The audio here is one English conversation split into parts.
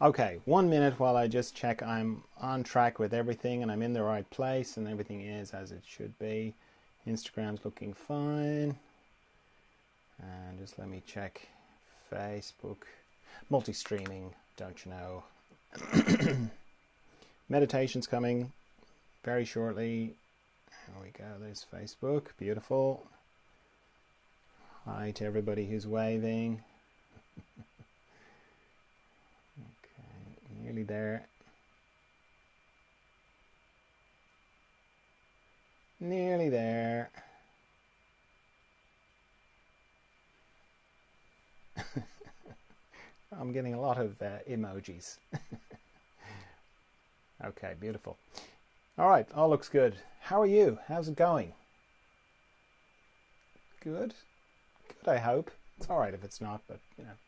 Okay, 1 minute while I just check I'm on track with everything and I'm in the right place and everything is as it should be. Instagram's looking fine. And just let me check Facebook. Multi-streaming, don't you know? Meditation's coming very shortly. There we go, there's Facebook, beautiful. Hi to everybody who's waving. Okay, nearly there. Nearly there. I'm getting a lot of emojis. Okay, beautiful. All right, all looks good. How are you? How's it going? Good? Good, I hope. It's all right if it's not, but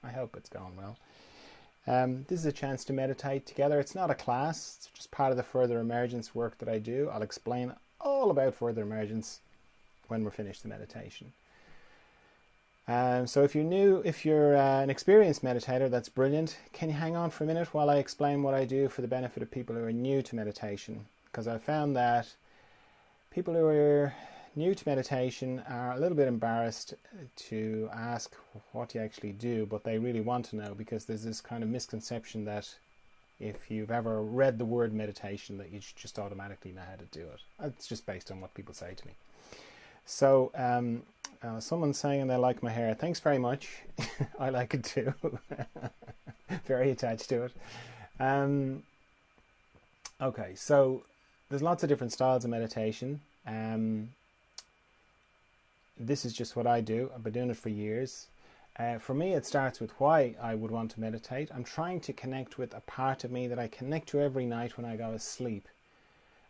I hope it's going well. This is a chance to meditate together. It's not a class, it's just part of the further emergence work that I do. I'll explain all about further emergence when we're finished the meditation. So if you're an experienced meditator, that's brilliant. Can you hang on for a minute while I explain what I do for the benefit of people who are new to meditation? Because I've found that people who are new to meditation are a little bit embarrassed to ask what you actually do, but they really want to know because there's this kind of misconception that if you've ever read the word meditation that you just automatically know how to do it. It's just based on what people say to me. So someone's saying they like my hair. Thanks very much. I like it too. Very attached to it. Okay, so there's lots of different styles of meditation. This is just what I do. I've been doing it for years. For me, it starts with why I would want to meditate. I'm trying to connect with a part of me that I connect to every night when I go to sleep.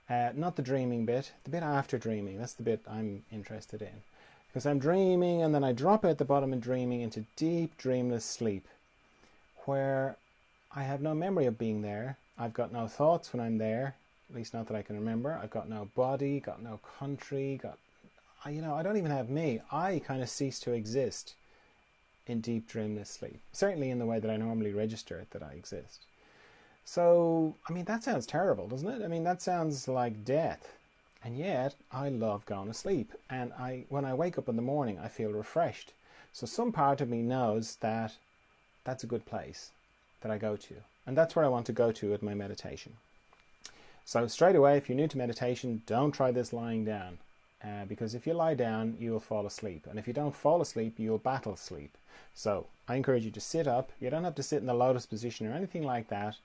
Not the dreaming bit, the bit after dreaming. That's the bit I'm interested in. Because I'm dreaming and then I drop out the bottom of dreaming into deep dreamless sleep where I have no memory of being there. I've got no thoughts when I'm there, at least not that I can remember. I've got no body, got no country, I don't even have me. I kind of cease to exist in deep dreamless sleep. Certainly in the way that I normally register it that I exist. So, that sounds terrible, doesn't it? That sounds like death. And yet, I love going to sleep. And when I wake up in the morning, I feel refreshed. So some part of me knows that that's a good place that I go to. And that's where I want to go to with my meditation. So straight away, if you're new to meditation, don't try this lying down. Because if you lie down, you'll fall asleep. And if you don't fall asleep, you'll battle sleep. So I encourage you to sit up. You don't have to sit in the lotus position or anything like that.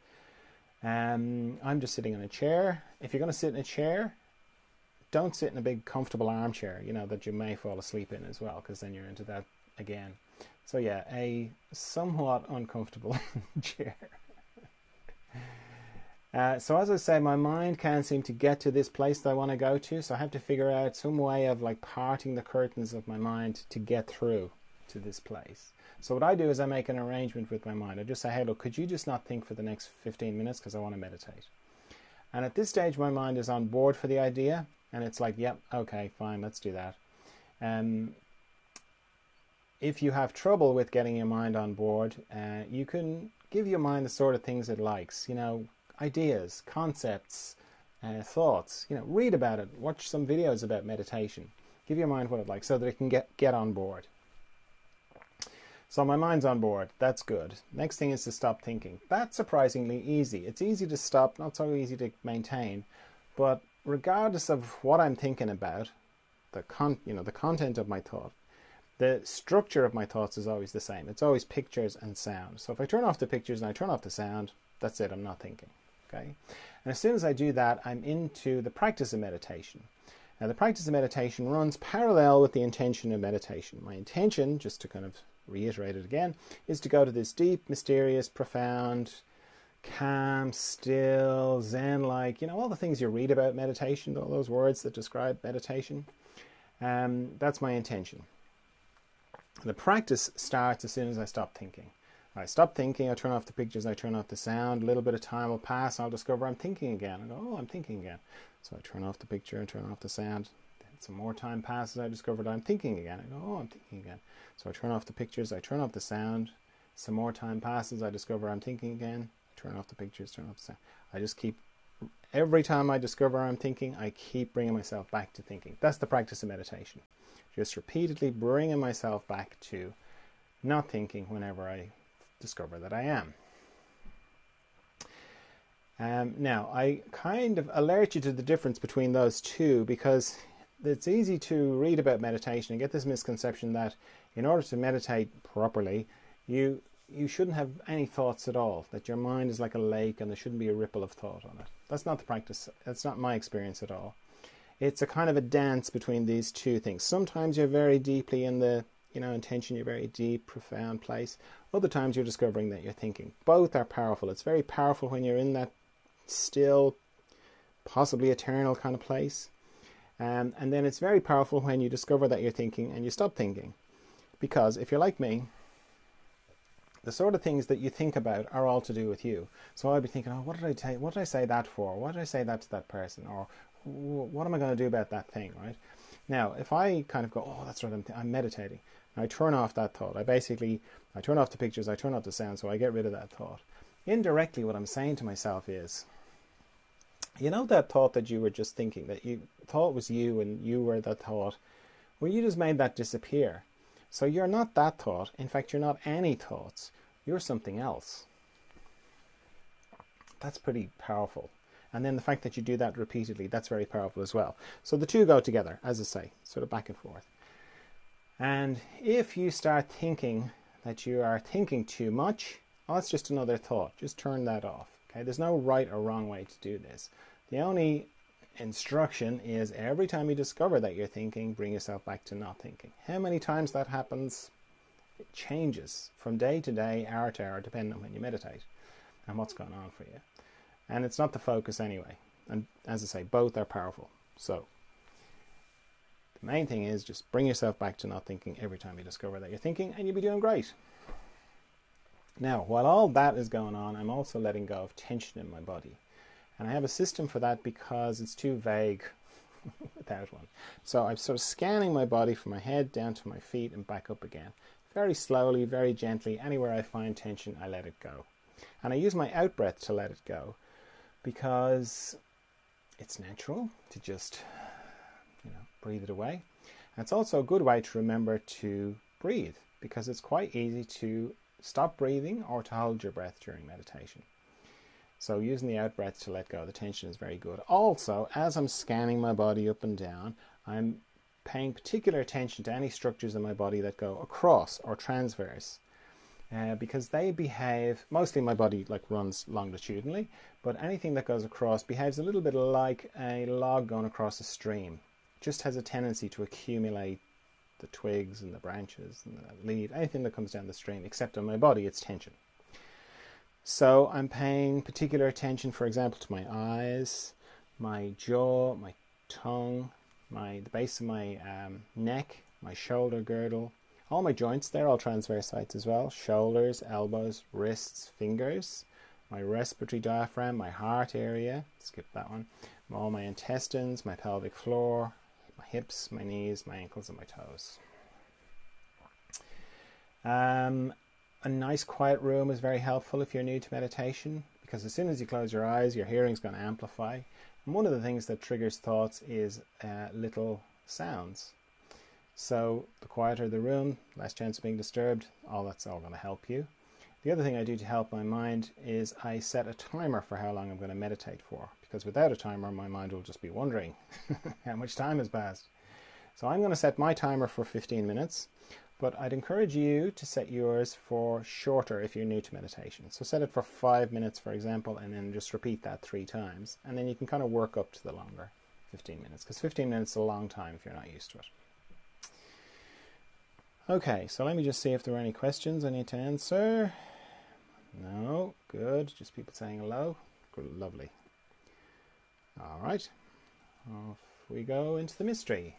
I'm just sitting in a chair. If you're going to sit in a chair, don't sit in a big comfortable armchair, that you may fall asleep in as well, because then you're into that again. So yeah, a somewhat uncomfortable chair. So as I say, my mind can't seem to get to this place that I want to go to, so I have to figure out some way of parting the curtains of my mind to get through to this place. So what I do is I make an arrangement with my mind. I just say, hey, look, could you just not think for the next 15 minutes because I want to meditate. And at this stage, my mind is on board for the idea, and it's like, yep, okay, fine, let's do that. If you have trouble with getting your mind on board, you can give your mind the sort of things it likes, ideas, concepts, thoughts. Read about it, watch some videos about meditation. Give your mind what it likes so that it can get on board. So my mind's on board. That's good. Next thing is to stop thinking. That's surprisingly easy. It's easy to stop, not so easy to maintain. But regardless of what I'm thinking about, the content of my thought, the structure of my thoughts is always the same. It's always pictures and sound. So if I turn off the pictures and I turn off the sound, that's it. I'm not thinking. Okay. And as soon as I do that, I'm into the practice of meditation. Now, the practice of meditation runs parallel with the intention of meditation. My intention, just to kind of reiterate it again, is to go to this deep, mysterious, profound, calm, still, Zen-like, all the things you read about meditation, all those words that describe meditation. That's my intention. The practice starts as soon as I stop thinking. I stop thinking, I turn off the pictures, I turn off the sound, a little bit of time will pass, I'll discover I'm thinking again. I go, oh, I'm thinking again. So I turn off the picture, I turn off the sound. Then some more time passes, I discovered I'm thinking again. I go, oh, I'm thinking again. So I turn off the pictures, I turn off the sound. Some more time passes, I discover I'm thinking again. I turn off the pictures, turn off the sound. I just keep, every time I discover I'm thinking, I keep bringing myself back to thinking. That's the practice of meditation. Just repeatedly bringing myself back to not thinking whenever I discover that I am. Now, I kind of alert you to the difference between those two, because it's easy to read about meditation and get this misconception that in order to meditate properly, you shouldn't have any thoughts at all, that your mind is like a lake and there shouldn't be a ripple of thought on it. That's not the practice. That's not my experience at all. It's a kind of a dance between these two things. Sometimes you're very deeply in the intention, you're very deep, profound place. Other times you're discovering that you're thinking. Both are powerful. It's very powerful when you're in that still, possibly eternal kind of place. And then it's very powerful when you discover that you're thinking and you stop thinking. Because if you're like me, the sort of things that you think about are all to do with you. So I'll be thinking, oh, what did I say that for? What did I say that to that person? Or what am I going to do about that thing, right? Now, if I kind of go, oh, that's right, I'm meditating. And I turn off that thought. I turn off the pictures, I turn off the sound, so I get rid of that thought. Indirectly, what I'm saying to myself is, that thought that you were just thinking, that you thought was you and you were that thought, well, you just made that disappear. So you're not that thought. In fact, you're not any thoughts. You're something else. That's pretty powerful. And then the fact that you do that repeatedly, that's very powerful as well. So the two go together, as I say, sort of back and forth. And if you start thinking that you are thinking too much, oh, it's just another thought. Just turn that off. Okay, there's no right or wrong way to do this. The only instruction is every time you discover that you're thinking, bring yourself back to not thinking. How many times that happens, it changes from day to day, hour to hour, depending on when you meditate and what's going on for you. And it's not the focus anyway. And as I say, both are powerful. So the main thing is just bring yourself back to not thinking every time you discover that you're thinking, and you'll be doing great. Now, while all that is going on, I'm also letting go of tension in my body. And I have a system for that because it's too vague without one. So I'm sort of scanning my body from my head down to my feet and back up again. Very slowly, very gently. Anywhere I find tension, I let it go. And I use my out-breath to let it go, because it's natural to just, breathe it away. And it's also a good way to remember to breathe, because it's quite easy to stop breathing or to hold your breath during meditation. So using the out-breath to let go of the tension is very good. Also, as I'm scanning my body up and down, I'm paying particular attention to any structures in my body that go across or transverse. Because they behave, mostly my body runs longitudinally, but anything that goes across behaves a little bit like a log going across a stream. It just has a tendency to accumulate the twigs and the branches and the leaf, anything that comes down the stream, except on my body, it's tension. So I'm paying particular attention, for example, to my eyes, my jaw, my tongue, the base of my neck, my shoulder girdle, all my joints. They're all transverse sites as well. Shoulders, elbows, wrists, fingers, my respiratory diaphragm, my heart area, skip that one, all my intestines, my pelvic floor, my hips, my knees, my ankles, and my toes. A nice quiet room is very helpful if you're new to meditation, because as soon as you close your eyes, your hearing's going to amplify. And one of the things that triggers thoughts is little sounds. So the quieter the room, less chance of being disturbed, that's all going to help you. The other thing I do to help my mind is I set a timer for how long I'm going to meditate for, because without a timer, my mind will just be wondering how much time has passed. So I'm going to set my timer for 15 minutes. But I'd encourage you to set yours for shorter if you're new to meditation. So set it for 5 minutes, for example, and then just repeat that 3 times. And then you can kind of work up to the longer 15 minutes, because 15 minutes is a long time if you're not used to it. Okay, so let me just see if there are any questions I need to answer. No, good. Just people saying hello. Good, lovely. All right, off we go into the mystery.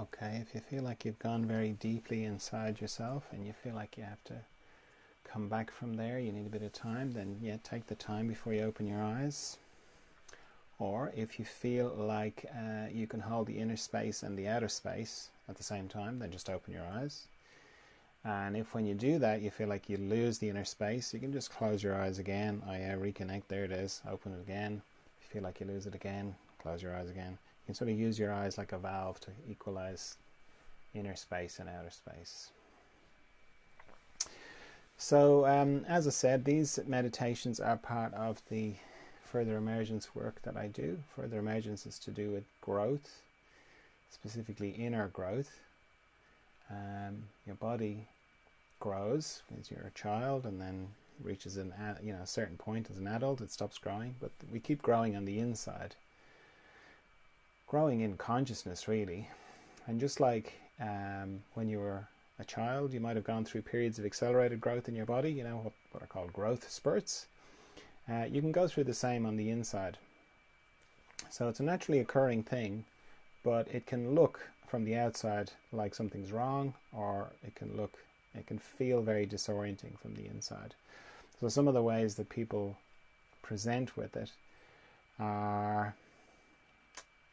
Okay, if you feel like you've gone very deeply inside yourself and you feel like you have to come back from there, you need a bit of time, then yeah, take the time before you open your eyes. Or if you feel like you can hold the inner space and the outer space at the same time, then just open your eyes. And if when you do that you feel like you lose the inner space, you can just close your eyes again. Reconnect, there it is, open it again. If you feel like you lose it again, close your eyes again. You can sort of use your eyes like a valve to equalize inner space and outer space. So as I said, these meditations are part of the further emergence work that I do. Further emergence is to do with growth, specifically inner growth. Your body grows as you're a child and then reaches a certain point as an adult, it stops growing, but we keep growing on the inside, growing in consciousness really. And just like when you were a child, you might have gone through periods of accelerated growth in your body, you know, what are called growth spurts. You can go through the same on the inside. So it's a naturally occurring thing, but it can look from the outside like something's wrong, or it can feel very disorienting from the inside. So some of the ways that people present with it are,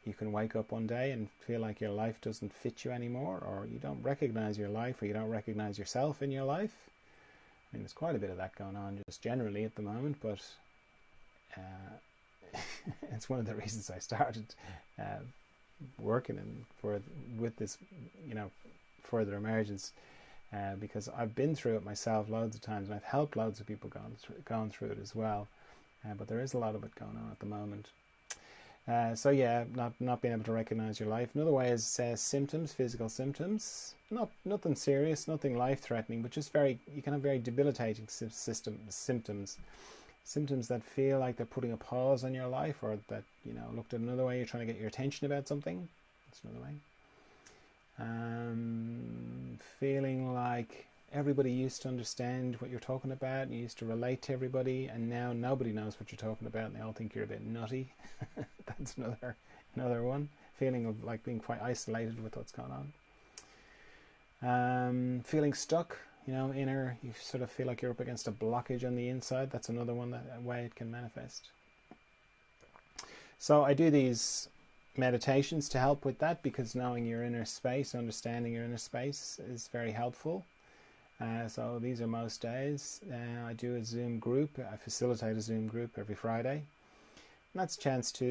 you can wake up one day and feel like your life doesn't fit you anymore, or you don't recognize your life, or you don't recognize yourself in your life. I mean, there's quite a bit of that going on just generally at the moment, but it's one of the reasons I started working with this, you know, further emergence, because I've been through it myself loads of times, and I've helped loads of people going through it as well. But there is a lot of it going on at the moment. So yeah, not being able to recognize your life. Another way is symptoms, physical symptoms. Nothing serious, nothing life-threatening, but just you can have very debilitating symptoms. Symptoms that feel like they're putting a pause on your life, or that, you know, looked at another way, you're trying to get your attention about something. That's another way. Feeling like everybody used to understand what you're talking about, and you used to relate to everybody, and now nobody knows what you're talking about, and they all think you're a bit nutty. That's another one. Feeling of like being quite isolated with what's going on. Feeling stuck, you know, you sort of feel like you're up against a blockage on the inside. That's another way it can manifest. So I do these meditations to help with that, because knowing your inner space, understanding your inner space is very helpful. So these are most days. I do a Zoom group. I facilitate a Zoom group every Friday. And that's a chance to,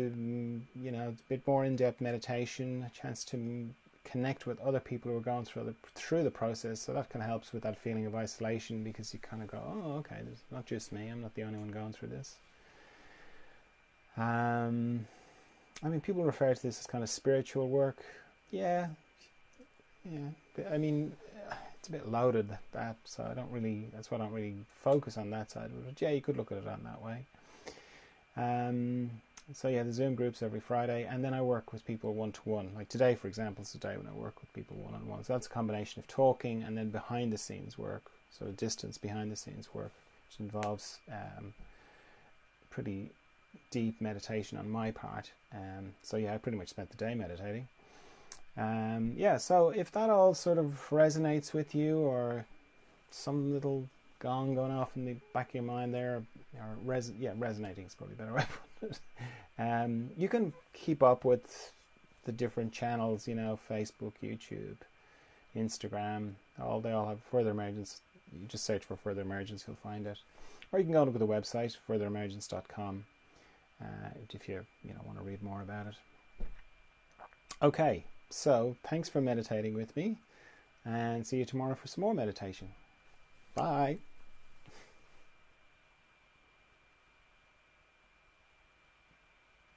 you know, a bit more in-depth meditation, a chance to connect with other people who are going through the process. So that kind of helps with that feeling of isolation, because you kind of go, oh, okay, it's not just me. I'm not the only one going through this. I mean, people refer to this as kind of spiritual work. Yeah. I mean, it's a bit loaded, that, so that's why I don't really focus on that side. But yeah, you could look at it on that way. So yeah, the Zoom groups every Friday, and then I work with people one-to-one. Like today, for example, is the day when I work with people one-on-one. So that's a combination of talking and then behind-the-scenes work, so distance behind-the-scenes work, which involves pretty deep meditation on my part. So yeah, I pretty much spent the day meditating. Yeah, so if that all sort of resonates with you, or some little gong going off in the back of your mind there, or resonating is probably a better way to put it. You can keep up with the different channels, you know, Facebook, YouTube, Instagram. They all have Further Emergence. You just search for Further Emergence, you'll find it. Or you can go to the website, furtheremergence.com, if you want to read more about it. Okay, so thanks for meditating with me, and see you tomorrow for some more meditation. Bye.